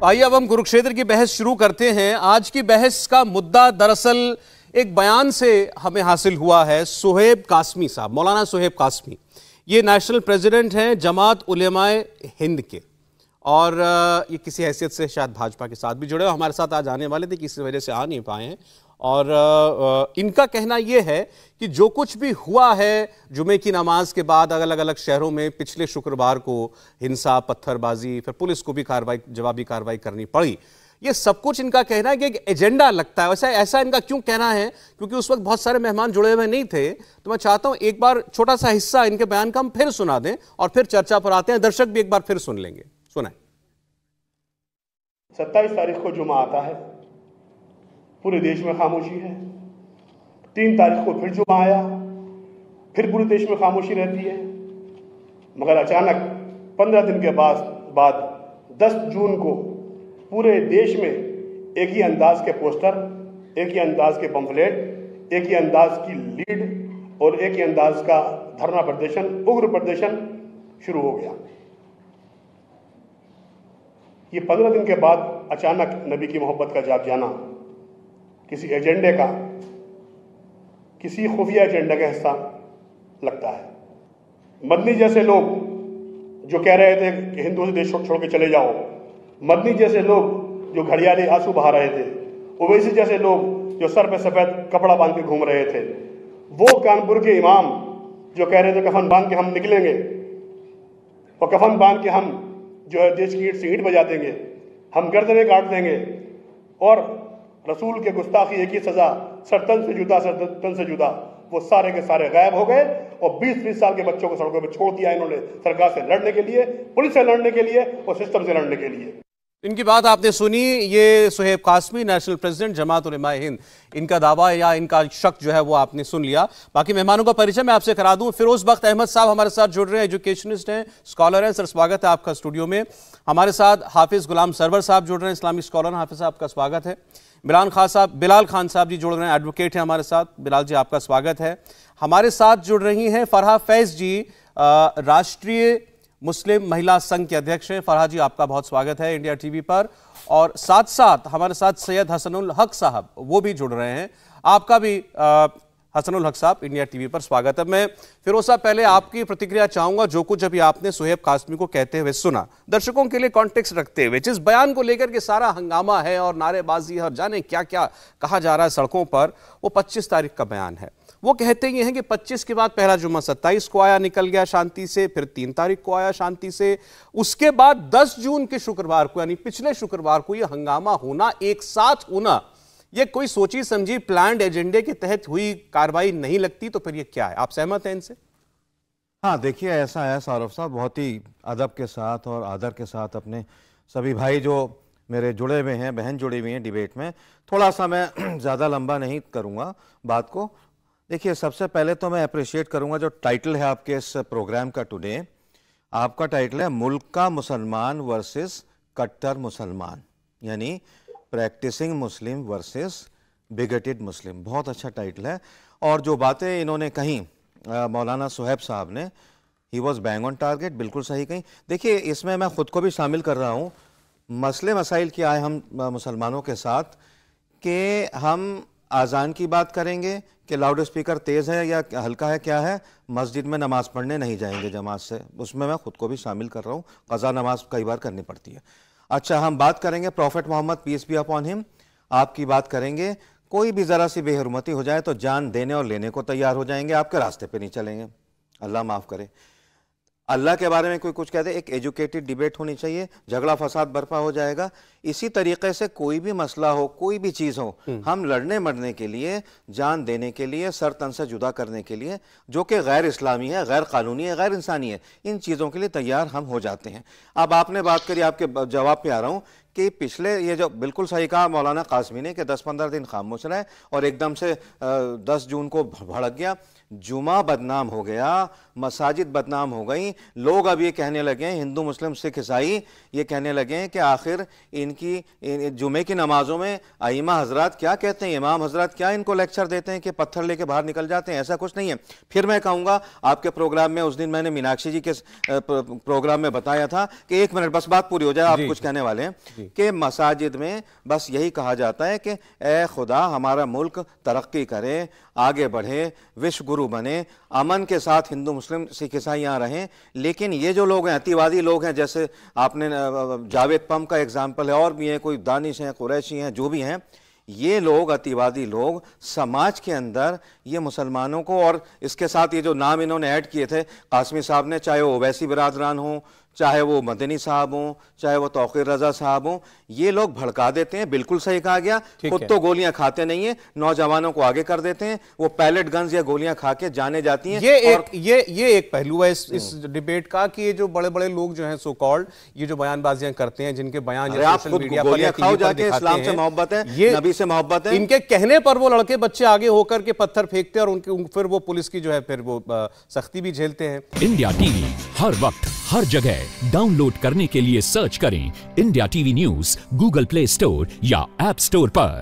आइए अब हम कुरुक्षेत्र की बहस शुरू करते हैं। आज की बहस का मुद्दा दरअसल एक बयान से हमें हासिल हुआ है। सुहेब कासमी साहब, मौलाना सुहेब कासमी, ये नेशनल प्रेसिडेंट हैं जमात उलेमाए हिंद के, और ये किसी हैसियत से शायद भाजपा के साथ भी जुड़े हो, हमारे साथ आज आने वाले थे, किसी वजह से आ नहीं पाए हैं। और इनका कहना यह है कि जो कुछ भी हुआ है जुमे की नमाज के बाद अलग अलग शहरों में पिछले शुक्रवार को हिंसा, पत्थरबाजी, फिर पुलिस को भी जवाबी कार्रवाई करनी पड़ी, ये सब कुछ इनका कहना है कि एक एजेंडा लगता है। वैसे ऐसा इनका क्यों कहना है? क्योंकि उस वक्त बहुत सारे मेहमान जुड़े हुए नहीं थे। तो मैं चाहता हूं एक बार छोटा सा हिस्सा इनके बयान का हम फिर सुना दें और फिर चर्चा पर आते हैं। दर्शक भी एक बार फिर सुन लेंगे। सुनाएं। 27 तारीख को जुमा आता है, पूरे देश में खामोशी है। 3 तारीख को फिर जुमा आया, फिर पूरे देश में खामोशी रहती है। मगर अचानक 15 दिन के बाद 10 जून को पूरे देश में एक ही अंदाज के पोस्टर, एक ही अंदाज के पंफलेट, एक ही अंदाज की लीड और एक ही अंदाज का धरना प्रदर्शन, उग्र प्रदर्शन शुरू हो गया। ये 15 दिन के बाद अचानक नबी की मोहब्बत का जाग जाना किसी एजेंडे का, किसी खुफिया एजेंडे का हिस्सा लगता है। मदनी जैसे लोग जो कह रहे थे कि हिंदुओं से देश छोड़ के चले जाओ, मदनी जैसे लोग जो घड़ियाली आंसू बहा रहे थे, ओवैसी जैसे लोग जो सर पे सफेद कपड़ा बांध के घूम रहे थे, वो कानपुर के इमाम जो कह रहे थे कफन बांध के हम निकलेंगे और कफन बांध के हम जो है देश की ईंट से ईंट बजा देंगे, हम गर्दनें काट देंगे और रसूल के गुस्ताखी एक ही सजा, सर तन से जुदा, वो सारे के सारे गायब हो गए। और 20-20 साल के बच्चों को सड़कों पर छोड़ दिया इन्होंने, सरकार से लड़ने के लिए, पुलिस से लड़ने के लिए और सिस्टम से लड़ने के लिए। इनकी बात आपने सुनी। ये सुहेब कासमी, नेशनल प्रेसिडेंट जमात उलेमाए हिंद, इनका दावा या इनका शक जो है वो आपने सुन लिया। बाकी मेहमानों का परिचय मैं आपसे करा दूं। फिरोज बख्त अहमद साहब हमारे साथ जुड़ रहे हैं, एजुकेशनिस्ट हैं, स्कॉलर हैं। सर स्वागत है आपका स्टूडियो में। हमारे साथ हाफिज गुलाम सरवर साहब जुड़ रहे हैं, इस्लामिक स्कॉलर। हाफिज साहब आपका स्वागत है। बिलाल खान साहब जी जुड़ रहे हैं, एडवोकेट हैं हमारे साथ। बिलाल जी आपका स्वागत है। हमारे साथ जुड़ रही हैं फरहा फैज जी, राष्ट्रीय मुस्लिम महिला संघ के अध्यक्ष हैं। फरहा जी आपका बहुत स्वागत है इंडिया टीवी पर। और साथ साथ हमारे साथ सैयद हसनुल हक साहब, वो भी जुड़ रहे हैं। आपका भी हसनुल हक साहब इंडिया टीवी पर स्वागत है। मैं फिरोज साहब पहले आपकी प्रतिक्रिया चाहूंगा। जो कुछ अभी आपने सुहेब कासमी को कहते हुए सुना, दर्शकों के लिए कॉन्टेक्स्ट रखते हुए, जिस बयान को लेकर के सारा हंगामा है और नारेबाजी है और जाने क्या क्या कहा जा रहा है सड़कों पर, वो 25 तारीख का बयान है। वो कहते ये हैं कि 25 के बाद पहला जुम्मा 27 को आया, निकल गया शांति से, फिर 3 तारीख को आया शांति से, उसके बाद 10 जून के शुक्रवार को यानी पिछले शुक्रवार को ये हंगामा होना, एक साथ होना, ये कोई सोची समझी प्लान्ड एजेंडे के तहत हुई कार्रवाई नहीं लगती। तो फिर ये क्या है? आप सहमत हैं इनसे? हाँ, देखिए ऐसा है सारफ साहब, बहुत ही अदब के साथ और आदर के साथ अपने सभी भाई जो मेरे जुड़े हुए हैं, बहन जुड़ी हुई हैं डिबेट में, थोड़ा सा मैं ज़्यादा लंबा नहीं करूँगा बात को। देखिए सबसे पहले तो मैं अप्रिशिएट करूँगा जो टाइटल है आपके इस प्रोग्राम का टुडे, आपका टाइटल है मुल्क का मुसलमान वर्सेस कट्टर मुसलमान, यानी प्रैक्टिसिंग मुस्लिम वर्सेस बिगटेड मुस्लिम। बहुत अच्छा टाइटल है। और जो बातें इन्होंने कही मौलाना सुहेब साहब ने, he was bang on target, बिल्कुल सही कही। देखिए इसमें मैं ख़ुद को भी शामिल कर रहा हूँ। मसले मसाइल क्या है हम मुसलमानों के साथ कि हम आज़ान की बात करेंगे कि लाउड स्पीकर तेज़ है या हल्का है, क्या है, मस्जिद में नमाज़ पढ़ने नहीं जाएंगे जमात से, उसमें मैं ख़ुद को भी शामिल कर रहा हूँ। क़ज़ा नमाज कई बार करनी पड़ती है। अच्छा, हम बात करेंगे prophet Muhammad peace be upon him, आपकी बात करेंगे, कोई भी ज़रा सी बेहरमती हो जाए तो जान देने और लेने को तैयार हो जाएंगे, आपके रास्ते पे नहीं चलेंगे, अल्लाह माफ़ करे। अल्लाह के बारे में कोई कुछ कहते, एक एजुकेटेड डिबेट होनी चाहिए, झगड़ा फसाद बर्पा हो जाएगा। इसी तरीके से कोई भी मसला हो, कोई भी चीज़ हो, हम लड़ने मरने के लिए, जान देने के लिए, सर तन से जुदा करने के लिए, जो कि गैर इस्लामी है, गैर कानूनी है, गैर इंसानी है, इन चीज़ों के लिए तैयार हम हो जाते हैं। अब आपने बात करी, आपके जवाब पे आ रहा हूँ कि पिछले ये जो बिल्कुल सही कहा मौलाना कासमी ने कि 10-15 दिन खामोश रहे और एकदम से 10 जून को भड़क गया, जुमा बदनाम हो गया, मसाजिद बदनाम हो गई। लोग अब ये कहने लगे, हिंदू मुस्लिम सिख ईसाई ये कहने लगे कि आखिर इनकी जुमे की नमाजों में आइमा हजरात क्या कहते हैं, इमाम हजरात क्या इनको लेक्चर देते हैं कि पत्थर लेके बाहर निकल जाते हैं, ऐसा कुछ नहीं है। फिर मैं कहूँगा, आपके प्रोग्राम में उस दिन मैंने मीनाक्षी जी के प्रोग्राम में बताया था कि 1 मिनट बस बात पूरी हो जाए, आप कुछ कहने वाले हैं कि मसाजिद में बस यही कहा जाता है कि ए खुदा हमारा मुल्क तरक्की करे, आगे बढ़े, विश्व गुरु बने, अमन के साथ हिंदू मुस्लिम सिख ईसाई यहाँ रहें। लेकिन ये जो लोग हैं, अतिवादी लोग हैं, जैसे आपने जावेद पम का एग्जाम्पल है, और भी हैं, कोई दानिश हैं, कुरैशी हैं, जो भी हैं, ये लोग अतिवादी लोग समाज के अंदर ये मुसलमानों को, और इसके साथ ये जो नाम इन्होंने ऐड किए थे कासमी साहब ने, चाहे वो ओवैसी बिरादरान हो, चाहे वो मदनी साहब हों, चाहे वो तौकीर रजा साहब हों, ये लोग भड़का देते हैं। बिल्कुल सही कहा गया, खुद तो गोलियां खाते नहीं है, नौजवानों को आगे कर देते हैं, वो पैलेट गन्स या गोलियां खा के जाने जाती हैं। ये एक पहलू है इस डिबेट का कि ये जो बड़े बड़े लोग जो हैं सो कॉल्ड, ये जो बयानबाजियां करते हैं, जिनके बयान सोशल मीडिया पर गोलियां खाओ जाके, इस्लाम से मोहब्बत है, ये नबी से मोहब्बत है, इनके कहने पर वो लड़के बच्चे आगे होकर के पत्थर फेंकते हैं और उनके फिर वो पुलिस की जो है फिर वो सख्ती भी झेलते हैं। इंडिया टीवी हर वक्त हर जगह डाउनलोड करने के लिए सर्च करें India TV news Google play store या ऐप स्टोर पर।